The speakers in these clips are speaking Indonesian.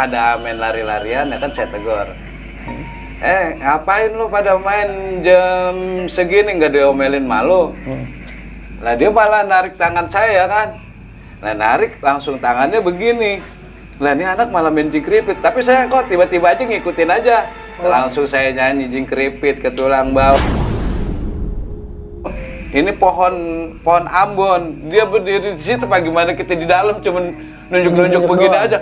pada main lari-larian ya kan saya tegur. Ngapain lu pada main jam segini nggak diomelin malu? Lah dia malah narik tangan saya kan. Nah narik langsung tangannya begini. Lah ini anak malah main jingkripit. Tapi saya kok tiba-tiba aja ngikutin aja. Langsung saya nyanyi jingkripit ke tulang bawah. Ini pohon Ambon. Dia berdiri di situ bagaimana kita di dalam cuman nunjuk-nunjuk begini aja.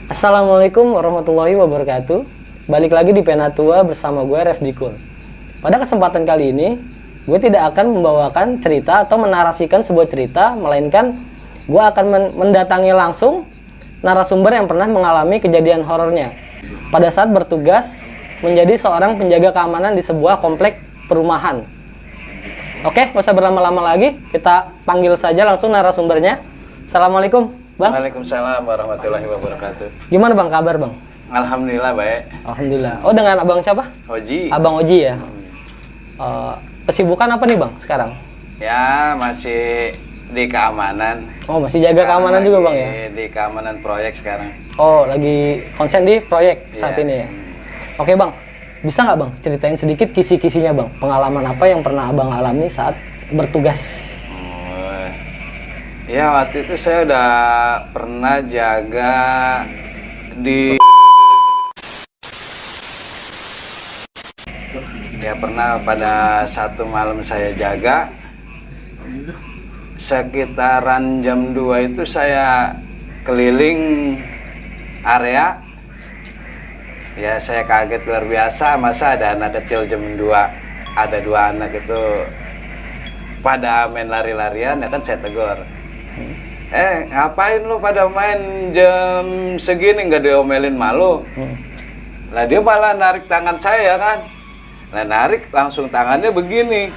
Assalamualaikum warahmatullahi wabarakatuh. Balik lagi di Penatua bersama gue Ref Dikul. Pada kesempatan kali ini, gue tidak akan membawakan cerita atau menarasikan sebuah cerita, melainkan gue akan mendatangi langsung narasumber yang pernah mengalami kejadian horornya pada saat bertugas menjadi seorang penjaga keamanan di sebuah komplek perumahan. Oke, gak usah berlama-lama lagi, kita panggil saja langsung narasumbernya. Assalamualaikum Bang. Waalaikumsalam warahmatullahi wabarakatuh. Gimana Bang kabar Bang? Alhamdulillah baik. Alhamdulillah. Oh dengan Abang siapa? Oji. Abang Oji ya. Kesibukan apa nih Bang sekarang? Ya masih di keamanan. Oh masih jaga Sekarang keamanan juga Bang ya? Di keamanan proyek sekarang. Oh lagi konsen di proyek saat ini ya? Oke Bang, bisa nggak Bang ceritain sedikit kisi-kisinya Bang? Pengalaman apa yang pernah Abang alami saat bertugas? Ya waktu itu saya udah pernah jaga di pernah pada satu malam saya jaga sekitaran jam 2 itu saya keliling area. Ya saya kaget luar biasa, masa ada anak kecil jam 2, ada 2 anak itu pada main lari-larian ya kan saya tegur. Ngapain lu pada main jam segini nggak diomelin malu? Lah dia malah narik tangan saya kan. Nah narik langsung tangannya begini.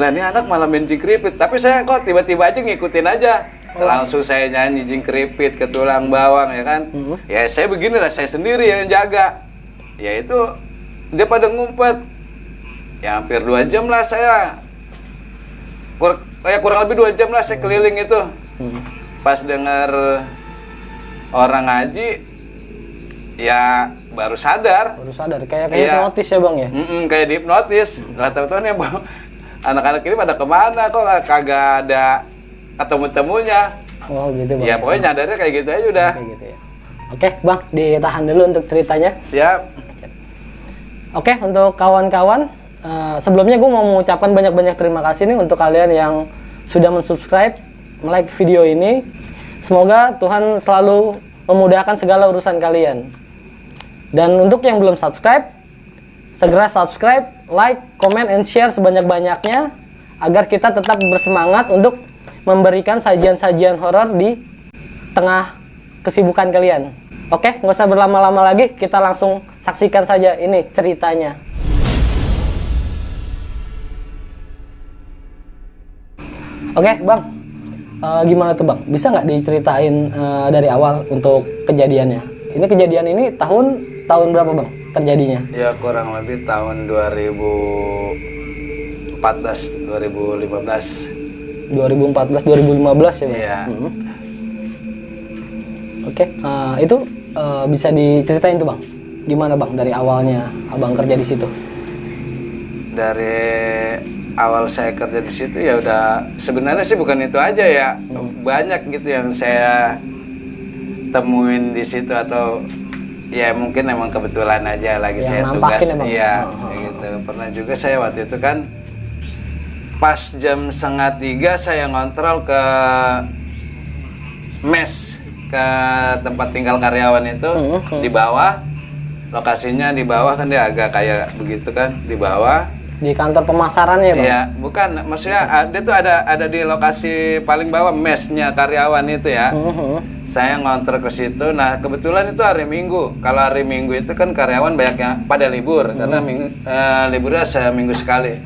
Lah ini anak malah main jingkripit. Tapi saya kok tiba-tiba aja ngikutin aja. Langsung saya nyanyi jingkripit ke tulang bawang ya kan. Ya saya begini lah, saya sendiri yang jaga. Ya itu dia pada ngumpet. Ya hampir 2 jam lah saya. Kurang lebih 2 jam lah saya keliling itu. Pas dengar orang ngaji, ya baru sadar. Kayak hipnotis ya Bang ya? Kayak dihipnotis. Lah tahu-tahu nih Bang, anak-anak ini pada kemana kok kagak ada ketemu-temunya. Oh gitu Bang. Ya pokoknya nyadarnya kayak gitu aja udah. Kayak gitu ya. Oke Bang, ditahan dulu untuk ceritanya. Siap. Oke, untuk kawan-kawan, sebelumnya gue mau mengucapkan banyak-banyak terima kasih nih untuk kalian yang sudah mensubscribe, like video ini. Semoga Tuhan selalu memudahkan segala urusan kalian. Dan untuk yang belum subscribe, segera subscribe, like, comment, and share sebanyak-banyaknya agar kita tetap bersemangat untuk memberikan sajian-sajian horor di tengah kesibukan kalian. Oke, nggak usah berlama-lama lagi, kita langsung saksikan saja ini ceritanya. Oke, Bang. Gimana tuh Bang? Bisa nggak diceritain dari awal untuk kejadiannya? Ini kejadian ini tahun berapa Bang terjadinya? Ya kurang lebih tahun 2014, 2015. 2014, 2015 ya Bang? Iya. Oke, itu bisa diceritain tuh Bang? Gimana Bang dari awalnya Abang kerja di situ? Dari awal saya kerja di situ ya udah, sebenarnya sih bukan itu aja ya, banyak gitu yang saya temuin di situ, atau ya mungkin emang kebetulan aja lagi yang saya tugas ya gitu. Pernah juga saya waktu itu kan pas jam 2:30 saya ngontrol ke mes, ke tempat tinggal karyawan itu di bawah, lokasinya di bawah kan dia agak kayak begitu kan di bawah. Di kantor pemasarannya Bang? Iya, bukan, maksudnya dia tuh ada di lokasi paling bawah mesnya karyawan itu ya. Saya ngontrak ke situ. Nah kebetulan itu hari Minggu. Kalau hari Minggu itu kan karyawan banyak yang pada libur karena liburnya seminggu sekali.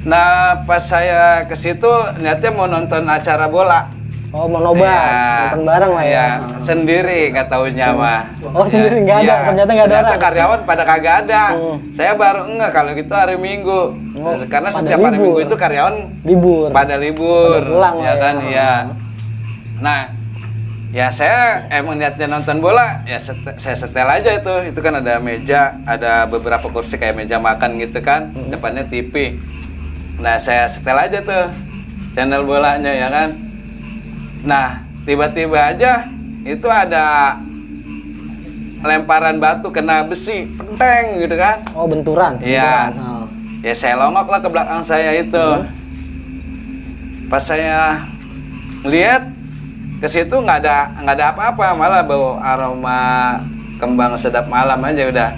Nah pas saya ke situ niatnya mau nonton acara bola. Oh mau nobar, nonton bareng lah ya? Sendiri nggak taunya mah. Oh sendiri nggak ada, ternyata nggak ada Ternyata orang. karyawan pada kagak ada. Saya baru enggak kalau gitu hari Minggu. Karena setiap hari libur. Minggu itu karyawan Libur. pada libur, Pada pulang ya lah kan, ya. iya. Nah, ya saya emang niatnya nonton bola, ya saya setel aja itu kan ada meja, ada beberapa kursi kayak meja makan gitu kan, depannya TV. Nah, saya setel aja tuh channel bolanya ya kan. Nah, tiba-tiba aja itu ada lemparan batu kena besi, penteng gitu kan. Oh benturan? Iya. Benturan. Oh. Ya saya longok lah ke belakang saya itu. Pas saya lihat ke situ nggak ada apa-apa, malah bau aroma kembang sedap malam aja udah.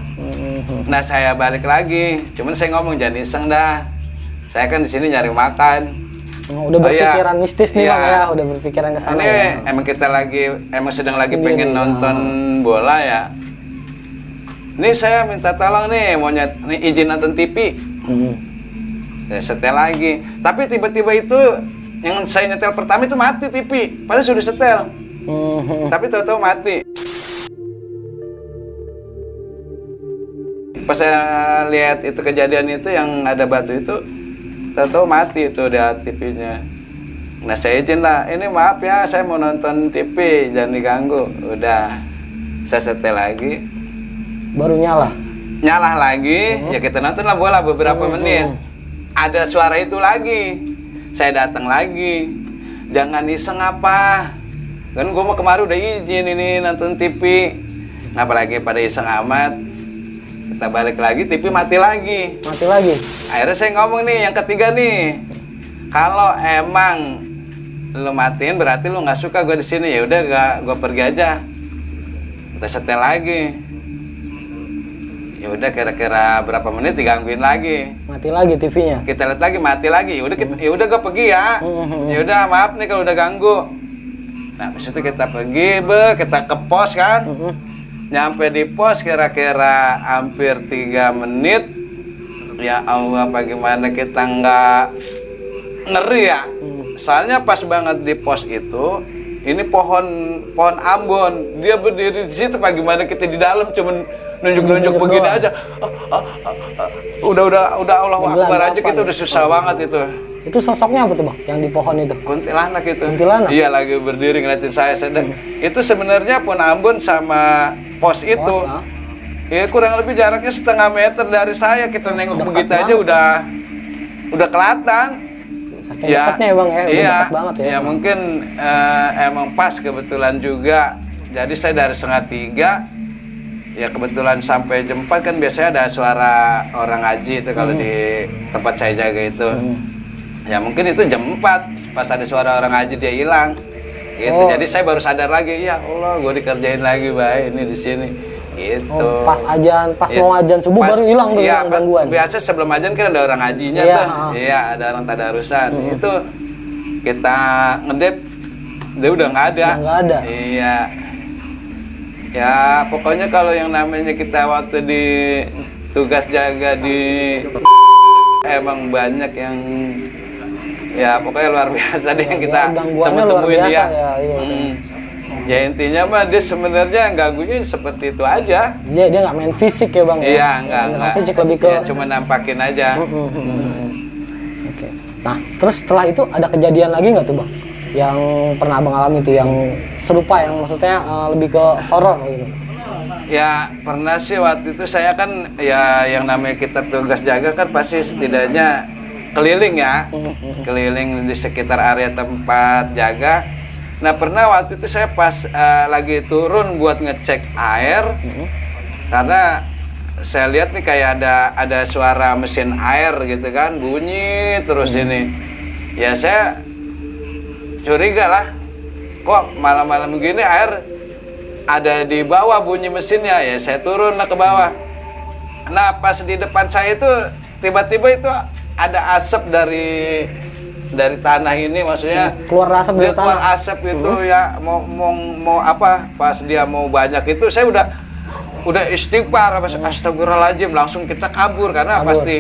Nah saya balik lagi, cuman saya ngomong jangan iseng dah. Saya kan di sini nyari makan. Udah berpikiran mistis nih iya. Bang ya, udah berpikiran ke sana Ini ya. emang sedang lagi Sendiri, pengen nonton bola ya. Ini saya minta tolong nih, mau nih izin nonton TV. Ya, setel lagi. Tapi tiba-tiba itu yang saya nyetel pertama itu mati TV. Padahal sudah setel. Tapi tahu-tahu mati. Pas saya lihat itu kejadian itu yang ada batu itu, tahu-tahu mati itu dia TV-nya. Nah saya izin lah, ini maaf ya saya mau nonton TV, jangan diganggu. Udah, saya setel lagi. Baru nyala? Nyala lagi, ya kita nonton lah bola beberapa menit. Ada suara itu lagi, saya datang lagi. Jangan iseng apa, kan gue mau kemarin udah izin ini nonton TV. Apalagi pada iseng amat. Kita balik lagi, TV mati lagi. Mati lagi? Akhirnya saya ngomong nih, yang ketiga nih, kalau emang lu matiin berarti lu nggak suka gue di sini, ya udah gue pergi aja. Kita setel lagi. Ya udah kira-kira berapa menit digangguin lagi. Mati lagi TV-nya. Kita lihat lagi mati lagi. Ya udah gue pergi ya. Ya udah maaf nih kalau udah ganggu. Nah, habis itu kita pergi, kita ke pos kan. Nyampe di pos kira-kira hampir 3 menit. Ya Allah, bagaimana kita nggak ngeri ya. Soalnya pas banget di pos itu, ini pohon ambon. Dia berdiri di situ, bagaimana kita di dalam cuman nunjuk-nunjuk begini aja. Udah Allahu Akbar aja kita udah susah banget itu. Itu sosoknya apa tuh Bang, yang di pohon itu? Kuntilanak itu. Kuntilanak? Iya, lagi berdiri ngeliatin saya. Itu sebenarnya pohon ambon sama pos itu. Pos, Ya kurang lebih jaraknya setengah meter dari saya. Kita nengok begitu aja udah kelihatan. Saking dekatnya ya Bang ya, udah iya, dekat banget ya. Ya mungkin emang pas kebetulan juga. Jadi saya dari 2:30, ya kebetulan sampai jam 4 kan biasanya ada suara orang ngaji itu kalau di tempat saya jaga itu. Ya mungkin itu jam 4 pas ada suara orang ngaji dia hilang. Gitu. Jadi saya baru sadar lagi, ya Allah, gue dikerjain lagi baik ini di sini. Gitu. Oh, pas mau ajan subuh baru hilang tuh iya, gangguan. Biasa sebelum ajan kan ada orang ngajinya Iya, tuh. Iya, ada orang tadarusan. Itu kita ngedep dia udah nggak ada. Nggak ada. Iya. Ya, pokoknya kalau yang namanya kita waktu di tugas jaga di emang banyak yang ya pokoknya luar biasa deh yang kita temuin dia. Ya intinya mah dia sebenarnya ganggunya seperti itu aja. Dia nggak main fisik ya Bang? Iya, nggak. Fisik lebih ke. Ya, cuma nampakin aja. Oke. Nah, terus setelah itu ada kejadian lagi nggak tuh Bang? Yang pernah Abang alami itu yang serupa, yang maksudnya lebih ke horor gitu? Ya pernah sih waktu itu saya kan ya yang namanya kita tugas jaga kan pasti setidaknya keliling ya, keliling di sekitar area tempat jaga. Nah pernah waktu itu saya pas lagi turun buat ngecek air, karena saya lihat nih kayak ada suara mesin air gitu kan, bunyi terus ini. Ya saya curiga lah, kok malam-malam begini air ada di bawah bunyi mesinnya. Ya saya turun lah ke bawah. Nah pas di depan saya itu tiba-tiba itu ada asap dari tanah ini, maksudnya Keluar asap dari dia keluar tanah. asap itu ya mau apa, pas dia mau banyak itu saya udah istighfar, astagfirullahaladzim, langsung kita kabur karena Kabur. pasti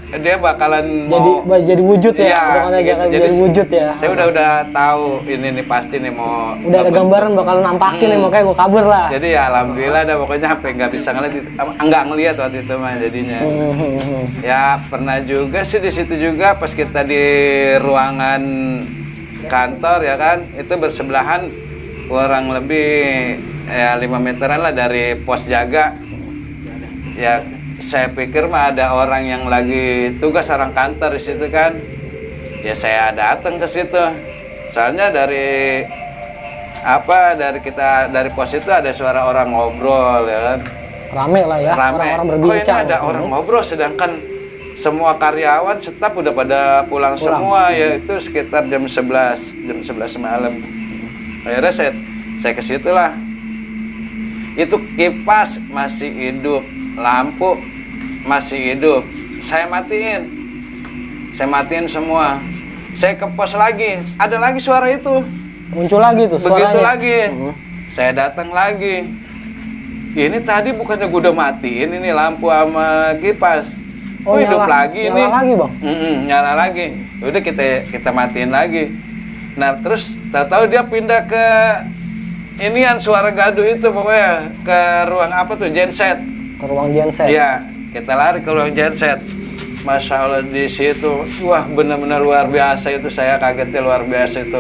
dia bakalan mau Jadi wujud ya. iya, Pokoknya gitu. jadi wujud ya. Saya udah tahu ini nih pasti nih mau Udah ada gambaran bakal nampakin nih, makanya gue kabur lah. jadi ya alhamdulillah dah, pokoknya sampai nggak bisa nggak ngelihat waktu itu mah jadinya. Ya pernah juga sih di situ juga pas kita di ruangan kantor ya kan, itu bersebelahan kurang lebih ya 5 meteran lah dari pos jaga. Ya saya pikir mah ada orang yang lagi tugas orang kantor di situ kan. Ya saya datang ke situ. Soalnya dari dari pos itu ada suara orang ngobrol ya kan. Rame lah ya. Rame. Orang-orang Kok ini berbincang. ada orang ngobrol sedangkan semua karyawan staf udah pada pulang semua, yaitu sekitar jam 11 malam. Akhirnya saya ke situ lah. Itu kipas masih hidup, lampu masih hidup. Saya matiin semua. Saya ke pos lagi, ada lagi suara itu. Muncul lagi tuh suaranya. Begitu lagi. Saya datang lagi. Ini tadi bukannya gue udah matiin ini lampu sama kipas. Oh, hidup lagi ini. Nyala lagi, Bang. Nyala lagi. Udah kita matiin lagi. Nah, terus tahu dia pindah ke inian suara gaduh itu, pokoknya ke ruang apa tuh, genset. Ke ruang genset. Iya, kita lari ke ruang genset. Masya Allah di situ, wah benar-benar luar biasa itu, saya kagetnya luar biasa itu.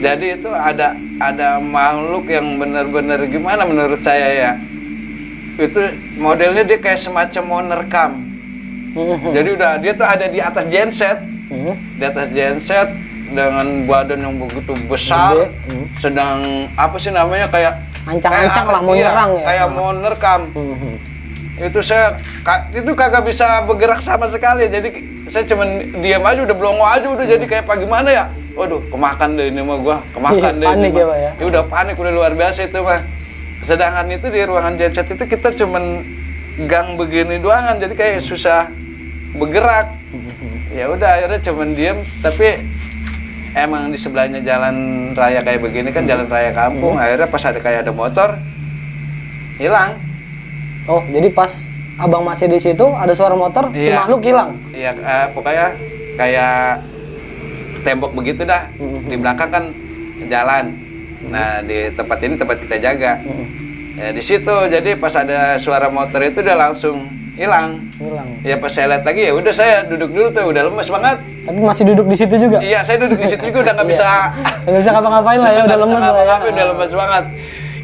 Jadi itu ada makhluk yang benar-benar gimana menurut saya ya. Itu modelnya dia kayak semacam mau nerekam. Jadi dia tuh ada di atas genset. Di atas genset dengan badan yang begitu besar, sedang apa sih namanya, kayak Ancang-ancang lah, mau nyerang ya. Kayak mau nerekam. Itu itu kagak bisa bergerak sama sekali. Jadi saya cuman diam aja, udah belongo aja, udah jadi kayak gimana ya. Waduh, kemakan deh ini mah gua, kemakan deh. Panik ini ya, Pak ya. Ya udah panik, udah luar biasa itu mah. Sedangkan itu di ruangan genset itu kita cuman gang begini doangan, jadi kayak susah bergerak. Ya udah akhirnya cuman diam, tapi emang di sebelahnya jalan raya kayak begini kan, jalan raya kampung. Akhirnya pas ada motor hilang. Oh, jadi pas abang masih di situ ada suara motor, makhluk hilang. Iya, pokoknya kayak tembok begitu dah. Di belakang kan jalan. Nah, di tempat ini tempat kita jaga. Ya di situ, jadi pas ada suara motor itu udah langsung hilang. Ya pas saya lihat lagi, ya udah saya duduk dulu tuh, udah lemes banget. Tapi masih duduk di situ juga? Iya, saya duduk di situ juga, udah nggak bisa. Nggak bisa ngapa-ngapain lah ya, udah lemes lah ya. Udah lemes banget.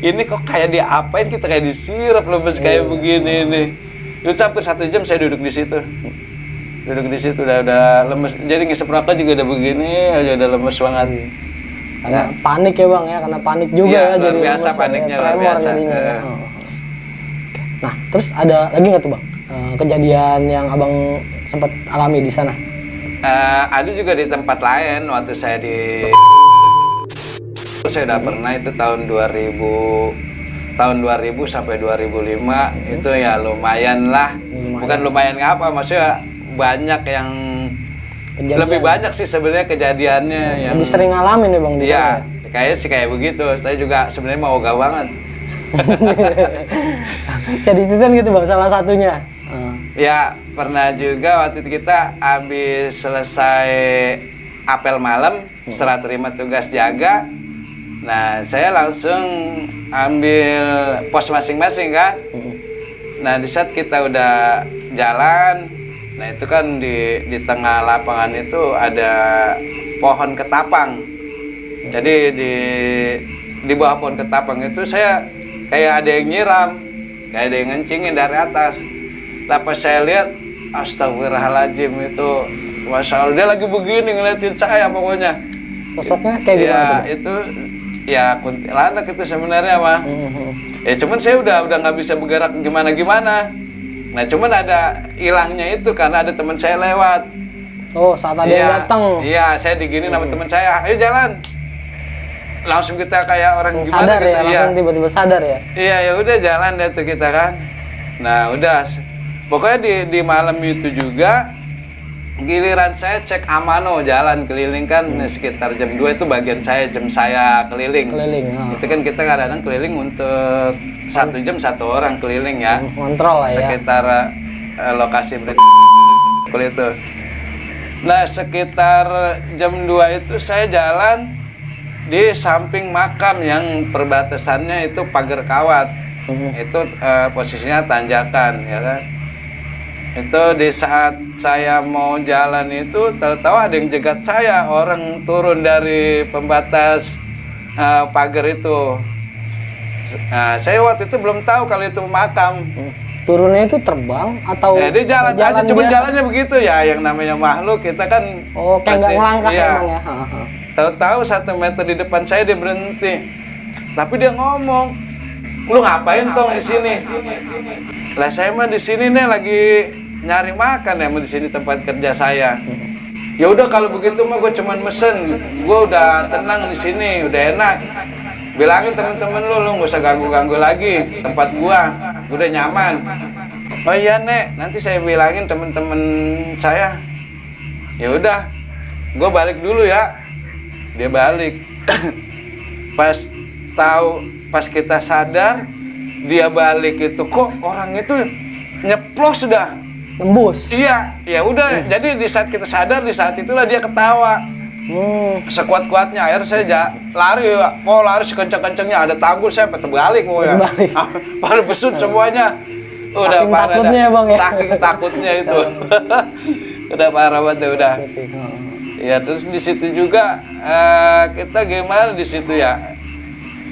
Ini kok kayak diapain, kita kayak disirap lemes kayak begini nih. Itu hampir 1 jam saya duduk di situ. Udah lemes. Jadi ngisep rokok juga udah begini, aja udah lemes banget. Karena panik ya Bang ya, karena panik juga ya. Luar biasa paniknya, luar biasa. Nah, terus ada lagi nggak tuh Bang kejadian yang Abang sempat alami di sana? Ada juga di tempat lain, waktu saya saya udah pernah itu tahun 2000 sampai 2005 itu ya lumayan lah. Bukan lumayan ngapa, maksudnya banyak yang lebih banyak sih sebenarnya kejadiannya yang lebih sering ngalamin ya Bang di sana. Iya, kayaknya sih kayak begitu. Saya juga sebenarnya mau ogah banget. Saya diceritain gitu Bang, salah satunya. Ya, pernah juga waktu itu kita habis selesai apel malam setelah terima tugas jaga. Nah, saya langsung ambil pos masing-masing kan. Nah, di saat kita udah jalan, nah itu kan di tengah lapangan itu ada pohon ketapang. Jadi di bawah pohon ketapang itu saya kayak ada yang nyiram, kayak ada yang ngencingin dari atas. Pas saya lihat, astagfirullahaladzim, itu Masya Allah, dia lagi begini ngeliatin saya pokoknya. Sosoknya kayak gimana? Ya, itu ya kuntilanak itu sebenarnya mah. Ya cuman saya udah nggak bisa bergerak gimana. Nah cuman ada hilangnya itu karena ada teman saya lewat. Oh, saat ada yang datang. Iya, saya digini sama teman saya, ayo jalan. Langsung kita kayak orang langsung gimana sadar gitu. Ya, langsung tiba-tiba sadar ya. Iya, ya udah jalan deh tuh kita kan. Nah udah Pokoknya di malam itu juga giliran saya cek amano jalan keliling kan sekitar jam 2 itu bagian saya, jam saya keliling. Itu kan kita kadang-kadang keliling untuk 1 jam 1 orang keliling ya. Kontrol lah ya. Sekitar lokasi itu. Nah, sekitar jam 2 itu saya jalan di samping makam yang perbatasannya itu pagar kawat. Itu posisinya tanjakan ya kan. Itu di saat saya mau jalan itu tahu-tahu ada yang jegat saya, orang turun dari pembatas pagar itu. Saya waktu itu belum tahu kalau itu makam. Turunnya itu terbang atau dia jalan aja, cuma jalannya begitu ya, yang namanya makhluk kita kan kayak nggak ngelangkah iya. Emang ya. Tahu-tahu 1 meter di depan saya dia berhenti. Tapi dia ngomong, "Lu ngapain tong di sini?" Lah saya mah di sini nih lagi nyari makan ya, di sini tempat kerja saya. Ya udah kalau begitu mah gue cuman mesen, gue udah tenang di sini, udah enak. Bilangin temen-temen lu nggak usah ganggu-ganggu lagi tempat gua udah nyaman. Oh iya Nek, nanti saya bilangin temen-temen saya. Ya udah, gue balik dulu ya. Dia balik. Pas kita sadar dia balik itu kok orang itu nyeplos sudah tembus. Iya, ya udah. Jadi di saat kita sadar, di saat itulah dia ketawa. Sekuat-kuatnya. Akhirnya saya lari, mau lari sekencang-kencangnya, ada tanggul saya terbalik mau ya. Pada besut semuanya. Udah saking parah takutnya dah. Bang ya. Saking takutnya itu. Udah parah banget udah. Ya terus di situ juga kita gimana di situ ya?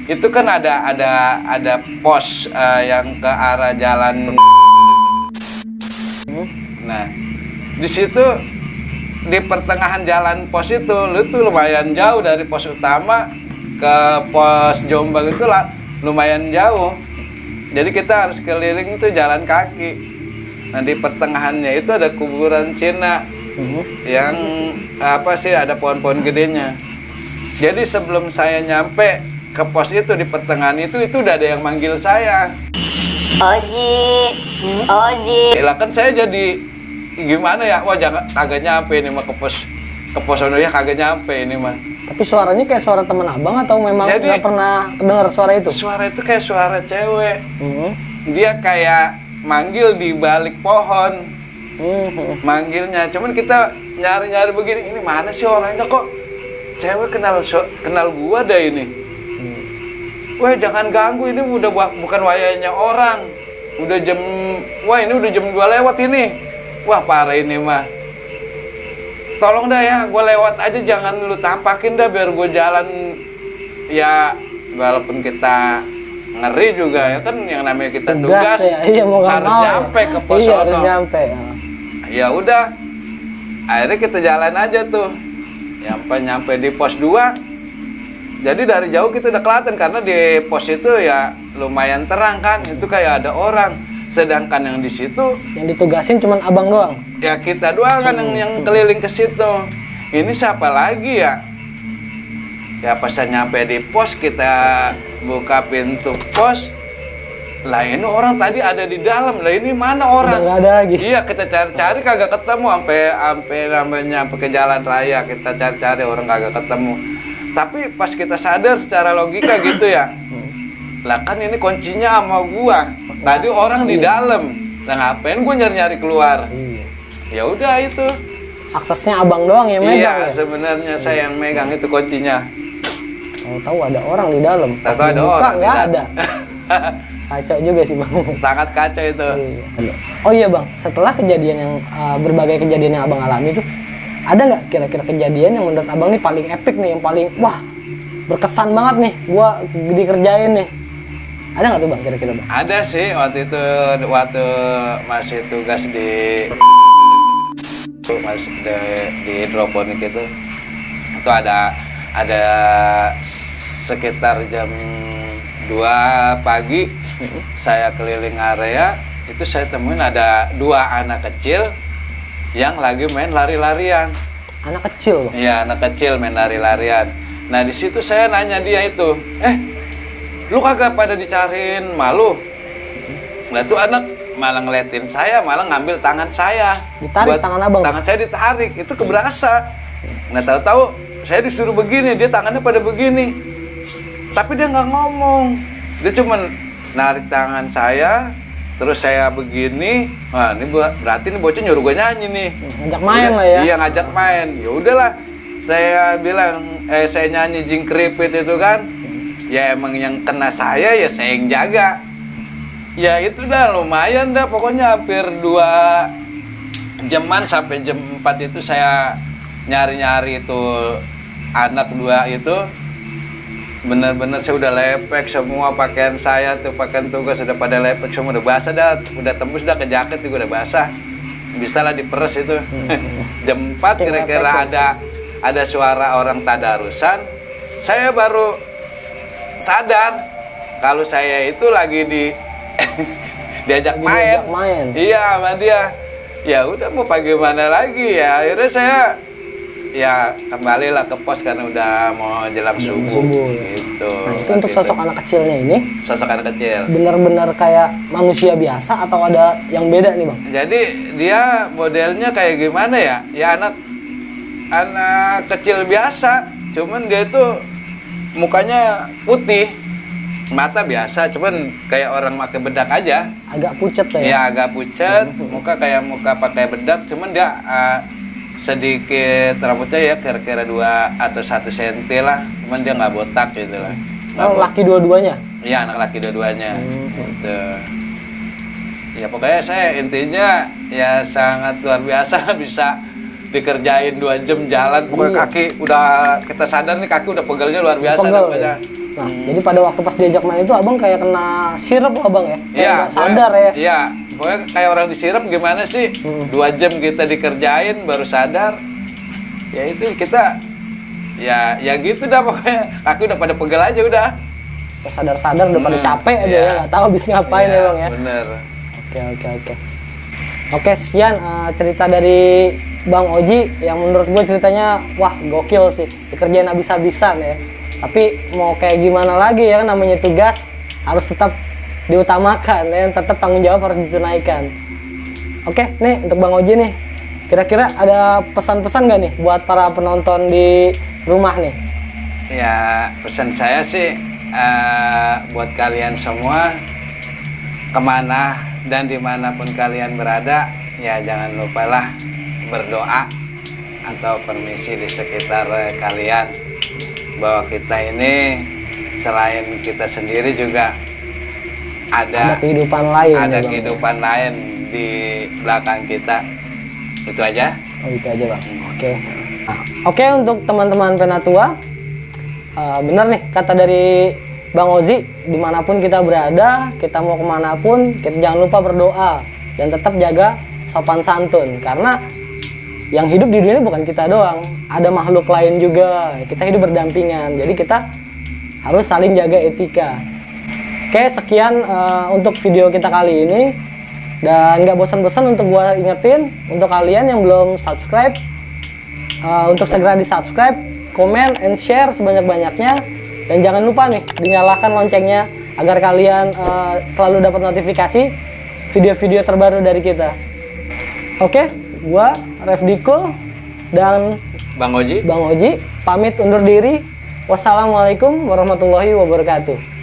Itu kan ada pos yang ke arah jalan. Nah, di situ di pertengahan jalan pos itu lumayan jauh dari pos utama ke pos Jombang itu lah lumayan jauh. Jadi kita harus keliling itu jalan kaki. Nah, di pertengahannya itu ada kuburan Cina. Yang ada pohon-pohon gedenya. Jadi sebelum saya nyampe ke pos itu di pertengahan itu udah ada yang manggil saya. Oji. Lah kan saya jadi gimana ya? Wah jangan kagak nyampe ini mah ke pos ya kagak nyampe ini mah. Tapi suaranya kayak suara teman abang atau memang nggak pernah dengar suara itu? Suara itu kayak suara cewek. Dia kayak manggil di balik pohon. Manggilnya, cuman kita nyari-nyari begini, ini mana sih orangnya kok cewek kenal gua dah ini. Wah jangan ganggu, ini udah bukan wayanya orang. Ini udah jam 2 lewat ini. Wah parah ini mah. Tolong dah ya, gua lewat aja, jangan lu tampakin dah biar gua jalan. Ya walaupun kita ngeri juga ya kan, yang namanya kita tugas ya. Iya, harus nyampe ke pos iya, harus nyampe. Ya udah, akhirnya kita jalan aja tuh. Nyampe di pos 2. Jadi dari jauh kita udah kelihatan karena di pos itu ya lumayan terang kan, itu kayak ada orang. Sedangkan yang di situ yang ditugasin cuman abang doang. Ya kita doang kan yang keliling ke situ. Ini siapa lagi ya? Ya pas saya nyampe di pos, kita buka pintu pos. Lah ini orang tadi ada di dalam. Lah ini mana orang? Udah nggak ada lagi. Iya, kita cari-cari kagak ketemu sampai ke jalan raya, kita cari-cari orang kagak ketemu. Tapi pas kita sadar secara logika gitu ya. Lah kan ini kuncinya sama gua. Tadi orang di dalam. Lah ngapain gua nyari-nyari keluar? Ya udah itu. Aksesnya abang doang yang megang. Iya, sebenarnya saya yang megang itu kuncinya. Tahu ada orang di dalam. Tahu ada orang nggak ada. Kacau juga sih bang. Sangat kacau itu. Iya. Oh iya bang, setelah kejadian yang berbagai kejadian yang abang alami itu, ada nggak kira-kira kejadian yang menurut abang nih paling epic nih, yang paling wah berkesan banget nih, gua dikerjain nih? Ada nggak tuh bang kira-kira bang? Ada sih waktu masih tugas di hidroponik itu ada sekitar jam 2 pagi. Saya keliling area itu, saya temuin ada 2 anak kecil yang lagi main lari-larian. Anak kecil bang? Iya, anak kecil main lari-larian. Nah di situ saya nanya dia itu, lu kagak pada dicariin malu? Nah tuh anak malah ngeliatin saya, malah ngambil tangan saya. Ditarik tangan abang? Tangan saya ditarik, itu keberasa. Nah tahu-tahu saya disuruh begini, dia tangannya pada begini. Tapi dia nggak ngomong. Dia cuma narik tangan saya, terus saya begini. Nah ini berarti nih bocah nyuruh gue nyanyi nih. Ngajak main lah ya? Iya ngajak main. Ya udahlah, saya bilang, saya nyanyi Jingkripit itu kan. Ya emang yang kena saya ya saya yang jaga. Ya itu dah lumayan dah, pokoknya hampir 2 jaman sampai jam 4 itu saya nyari-nyari itu anak 2 itu. Bener-bener saya udah lepek semua pakaian saya tuh, pakaian tugas udah pada lepek semua, udah basah dah, udah tembus dah ke jaket juga udah basah. Bisa lah diperes itu. Jam 4 kira-kira ada suara orang tadarusan. Saya baru sadar kalau saya itu lagi diajak main. Iya sama dia. Ya udah mau bagaimana lagi ya, akhirnya saya ya kembalilah ke pos karena udah mau jelang subuh gitu. Nah, itu untuk sosok anak kecilnya ini, sosok anak kecil benar-benar kayak manusia biasa atau ada yang beda nih bang? Jadi dia modelnya kayak gimana ya, ya anak kecil biasa, cuman dia itu mukanya putih, mata biasa, cuman kayak orang pakai bedak aja. Agak pucet ya? Iya agak pucet, muka kayak muka pakai bedak, cuman dia sedikit rambutnya ya kira-kira 2 atau 1 senti lah, cuman dia nggak botak gitu lah. Laki dua-duanya? Iya anak laki dua-duanya. Gitu. Ya pokoknya saya intinya ya sangat luar biasa bisa dikerjain 2 jam jalan, pokoknya kaki udah kita sadar nih kaki udah pegelnya luar biasa. Ya? Nah, jadi pada waktu pas diajak main itu abang kayak kena sirep abang ya? Iya. Sadar ya? Iya, pokoknya kayak orang disirep gimana sih? 2 jam kita dikerjain baru sadar. Ya itu kita ya gitu dah pokoknya kaki udah pada pegel aja udah. Sadar-sadar udah pada capek aja ya, nggak tahu habis ngapain ya bang ya? Bener. Oke, sekian cerita dari Bang Oji yang menurut gue ceritanya wah gokil sih, dikerjain habis-habisan ya. Tapi mau kayak gimana lagi ya, namanya tugas harus tetap diutamakan ya, tetap tanggung jawab harus ditunaikan. Oke, nih untuk Bang Oji nih, kira-kira ada pesan-pesan nggak nih buat para penonton di rumah nih? Ya pesan saya sih buat kalian semua, kemana dan dimanapun kalian berada, ya jangan lupalah berdoa atau permisi di sekitar kalian, bahwa kita ini selain kita sendiri juga ada kehidupan lain. Ada kehidupan lain di belakang kita. Itu aja. Oh itu aja bang. Oke, untuk teman-teman Penatua, benar nih kata dari Bang Oji, dimanapun kita berada, kita mau kemanapun, kita jangan lupa berdoa dan tetap jaga sopan santun, karena yang hidup di dunia bukan kita doang, ada makhluk lain juga, kita hidup berdampingan, jadi kita harus saling jaga etika. Oke, sekian untuk video kita kali ini, dan nggak bosan-bosan untuk gua ingetin untuk kalian yang belum subscribe, untuk segera di subscribe, komen, and share sebanyak-banyaknya, dan jangan lupa nih dinyalakan loncengnya agar kalian selalu dapat notifikasi video-video terbaru dari kita. Oke, gua Refdikul dan Bang Oji pamit undur diri. Wassalamualaikum warahmatullahi wabarakatuh.